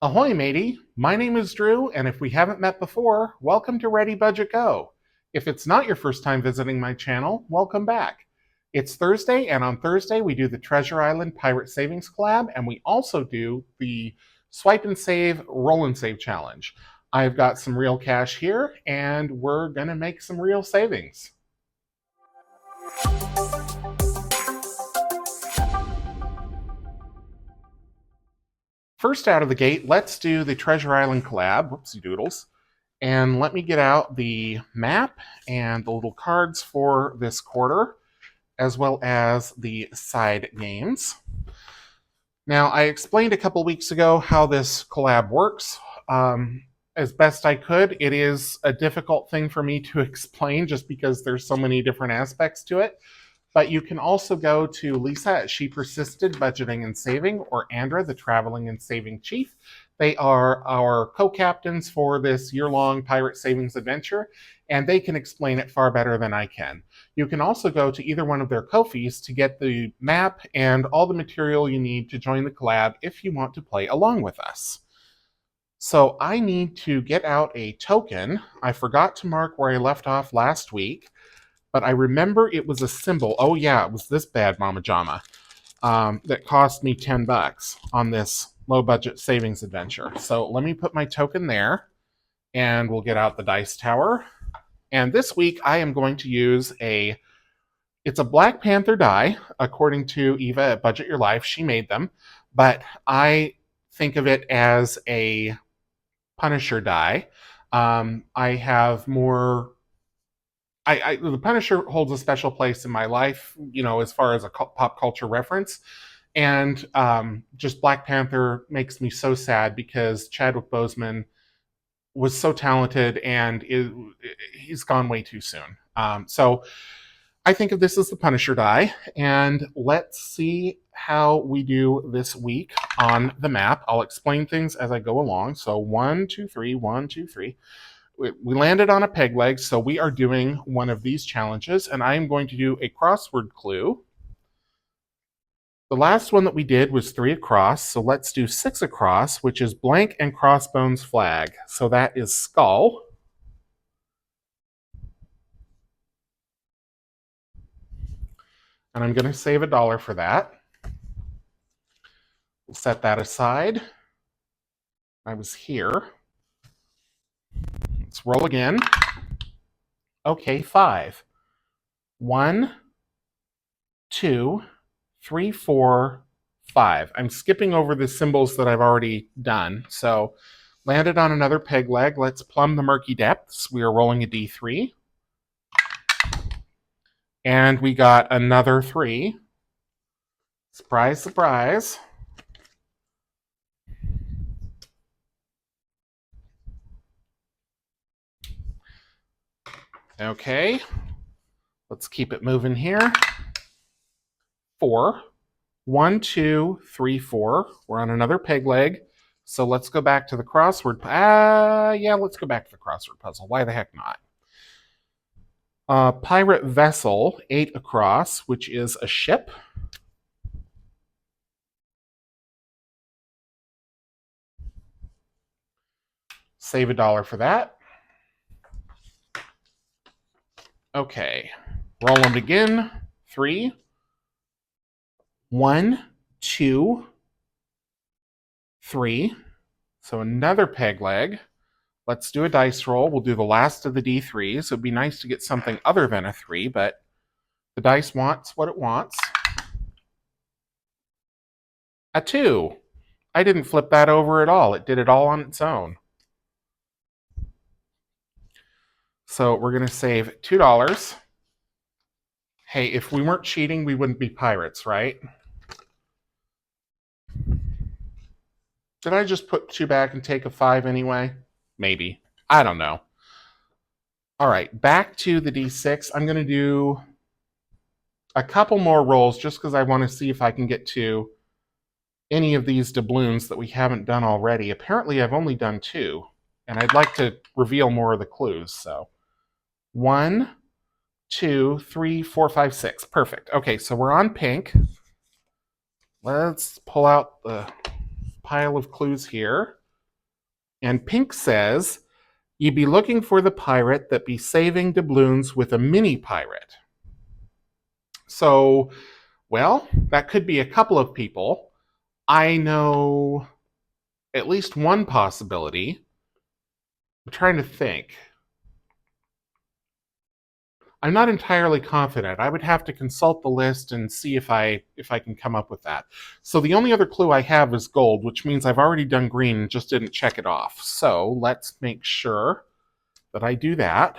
Ahoy, matey! My name is Drew, and if we haven't met before, welcome to ReadyBudgetGo. If it's not your first time visiting my channel, welcome back. It's Thursday, and on Thursday we do the Treasure Island Pirate Savings Collab, and we also do the Swipe and Save, Roll and Save Challenge. I've got some real cash here, and we're gonna make some real savings. First out of the gate, let's do the Treasure Island collab, whoopsie doodles, and let me get out the map and the little cards for this quarter, as well as the side games. Now, I explained a couple weeks ago how this collab works. As best I could, it is a difficult thing for me to explain just because there's so many different aspects to it. But you can also go to Lisa at She Persisted Budgeting and Saving, or Andra, the Traveling and Saving Chief. They are our co-captains for this year-long pirate savings adventure, and they can explain it far better than I can. You can also go to either one of their Ko-fis to get the map and all the material you need to join the collab if you want to play along with us. So I need to get out a token. I forgot to mark where I left off last week, but I remember it was a symbol. Oh yeah, it was this bad Mama Jama that cost me $10 on this low budget savings adventure. So let me put my token there, and we'll get out the dice tower. And this week I am going to use it's a Black Panther die, according to Eva at Budget Your Life. She made them, but I think of it as a Punisher die. I have more. The Punisher holds a special place in my life, as far as a pop culture reference. And just Black Panther makes me so sad because Chadwick Boseman was so talented, and he's gone way too soon. So I think of this as the Punisher die, and let's see how we do this week on the map. I'll explain things as I go along. So 1, 2, 3, 1, 2, 3. We landed on a peg leg, so we are doing one of these challenges, and I am going to do a crossword clue. The last one that we did was 3 across, so let's do 6 across, which is blank and crossbones flag. So that is skull. And I'm going to save $1 for that. We'll set that aside. I was here. Let's roll again. Okay, 5. 1, 2, 3, 4, 5. I'm skipping over the symbols that I've already done. So landed on another peg leg. Let's plumb the murky depths. We are rolling a D3. And we got another 3. Surprise, surprise. Okay, let's keep it moving here. 4. 1, 2, 3, 4. We're on another peg leg. So let's go back to the crossword. Let's go back to the crossword puzzle. Why the heck not? Pirate vessel, 8 across, which is a ship. Save $1 for that. Okay, roll them again. 3. 1, 2, 3. So another peg leg. Let's do a dice roll. We'll do the last of the D3s. It'd be nice to get something other than a 3, but the dice wants what it wants. A 2. I didn't flip that over at all. It did it all on its own. So we're going to save $2. Hey, if we weren't cheating, we wouldn't be pirates, right? Did I just put 2 back and take a 5 anyway? Maybe. I don't know. All right, back to the D6. I'm going to do a couple more rolls just because I want to see if I can get to any of these doubloons that we haven't done already. Apparently, I've only done 2, and I'd like to reveal more of the clues. So 1, 2, 3, 4, 5, 6. Perfect. Okay, so we're on pink. Let's pull out the pile of clues here. And pink says, ye be looking for the pirate that be saving doubloons with a mini pirate. So, well, that could be a couple of people. I know at least one possibility. I'm trying to think. I'm not entirely confident. I would have to consult the list and see if I can come up with that. So the only other clue I have is gold, which means I've already done green and just didn't check it off. So let's make sure that I do that.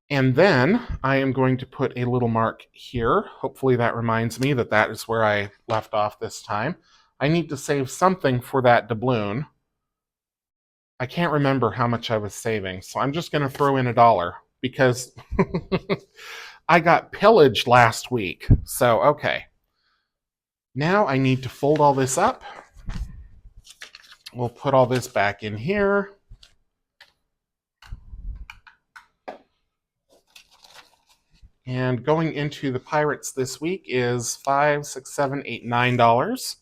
And then I am going to put a little mark here. Hopefully that reminds me that that is where I left off this time. I need to save something for that doubloon. I can't remember how much I was saving, so I'm just going to throw in $1 because I got pillaged last week. So, okay. Now I need to fold all this up. We'll put all this back in here. And going into the pirates this week is $5, $6, $7, $8, $9.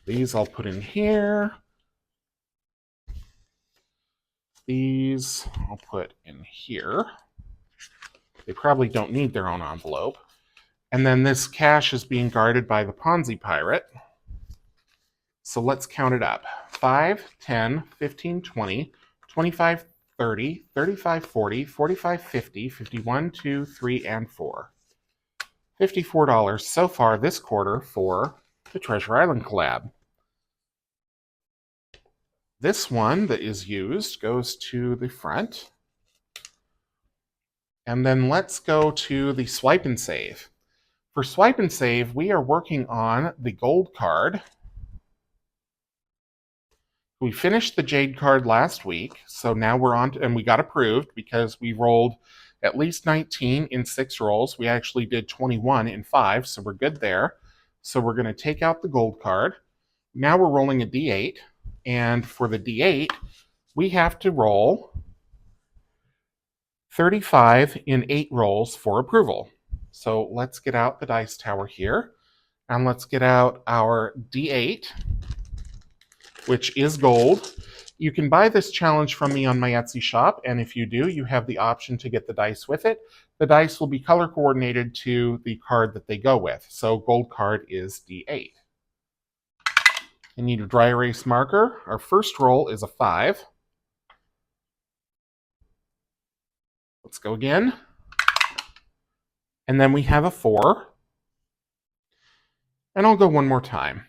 These I'll put in here. These I'll put in here. They probably don't need their own envelope. And then this cash is being guarded by the Ponzi pirate. So let's count it up. 5, 10, 15, 20, 25, 30, 35, 40, 45, 50, 51, 2, 3, and 4. $54 so far this quarter for the Treasure Island collab. This one that is used goes to the front. And then let's go to the swipe and save. For swipe and save, we are working on the gold card. We finished the jade card last week, so now we're on to, and we got approved because we rolled at least 19 in 6 rolls. We actually did 21 in 5, so we're good there. So we're going to take out the gold card. Now we're rolling a D8, and for the D8, we have to roll 35 in 8 rolls for approval. So let's get out the dice tower here, and let's get out our D8, which is gold. You can buy this challenge from me on my Etsy shop, and if you do, you have the option to get the dice with it. The dice will be color coordinated to the card that they go with. So gold card is D8. I need a dry erase marker. Our first roll is a 5. Let's go again. And then we have a 4. And I'll go one more time.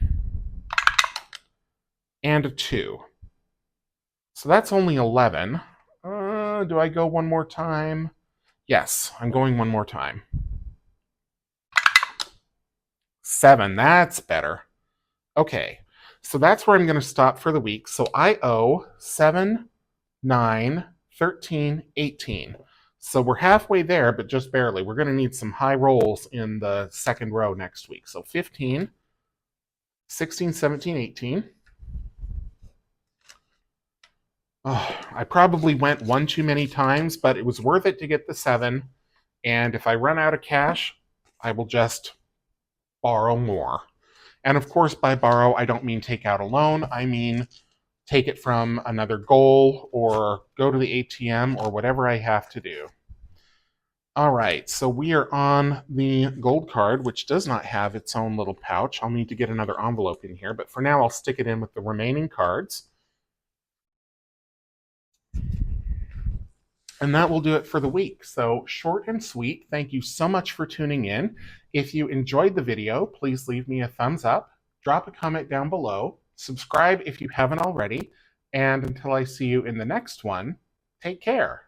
And a 2. So that's only 11. Do I go one more time? Yes, I'm going one more time. 7, that's better. Okay, so that's where I'm going to stop for the week. So I owe 7, 9, 13, 18. So we're halfway there, but just barely. We're going to need some high rolls in the second row next week. So 15, 16, 17, 18. Oh, I probably went one too many times, but it was worth it to get the 7. And if I run out of cash, I will just borrow more. And of course, by borrow, I don't mean take out a loan. I mean take it from another goal or go to the ATM or whatever I have to do. All right, so we are on the gold card, which does not have its own little pouch. I'll need to get another envelope in here, but for now, I'll stick it in with the remaining cards. And that will do it for the week. So short and sweet. Thank you so much for tuning in. If you enjoyed the video, please leave me a thumbs up, drop a comment down below, subscribe if you haven't already, and until I see you in the next one, take care.